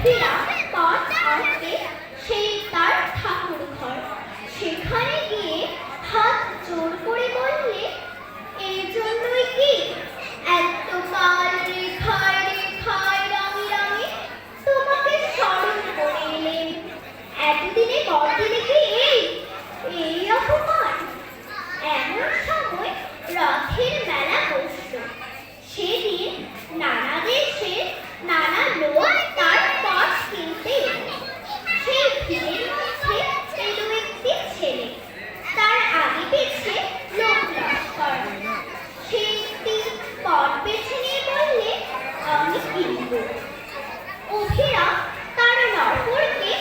অভিরাম পথ আঁকতে সেই তার ঠাকুর ঘর। সেখানে গিয়ে হাত জোর করে বললে, এই জন্যই কি এত কাল রেখায় রেখায় রঙে রঙে তোমাকে স্মরণ করে এলেন। এতদিনে বড়দিনে কি এই অপমান। এমন সময় রথের মেলা বসল। সেদিন নানা দেশের নানা লোক তার পথ কিনতে এলো। সেই ভিড়ের মধ্যে এলো একটি ছেলে, তার আগে পেছে লোক লস্কর। সে একটি পথ বেছে নিয়ে বললে, আমি কিনব। অভিরাম তার নকলকে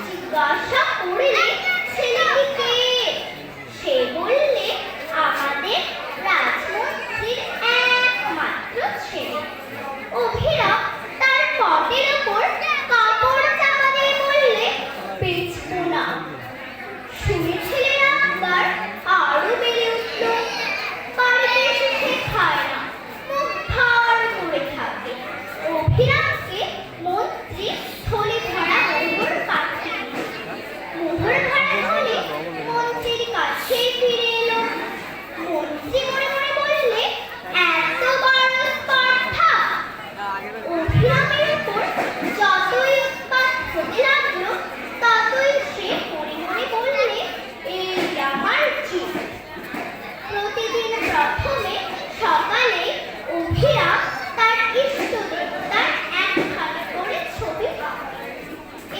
জিজ্ঞাসা করলে, ছেলেটিকে? সে বললে, আমাদের রাজমন্ত্রীর একমাত্র ছেলে। অভিরাম তার পটের ওপর কাপড় চাপা দিয়ে বললে, বেচব না। শুনে ছেলেরা আবার আরো বেড়ে উঠল। বাড়িতে এসে সে খায় না, মুখ ভার করে থাকে। অভিরামকে মন্ত্রী থলে ভরা মোহর পাঠিয়ে দিল। মোহর ভরা থলে মন্ত্রীর কাছে ফিরে এলো। মন্ত্রী মনে মনে বললে, এত বড় স্পর্ধা! অভিরামের উপর যতই উৎপাত হতে লাগলো, ততই সে মনে মনে বললে, এই আমার জিত। প্রতিদিন প্রথমে সকালে অভিরাম তার ইষ্ট দেবতার একখানা করে ছবি আঁকে।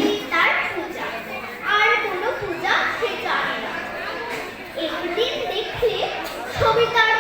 এই তার পূজা, আর কোনো পূজা সে জানে না। একদিন দেখলে ছবি তার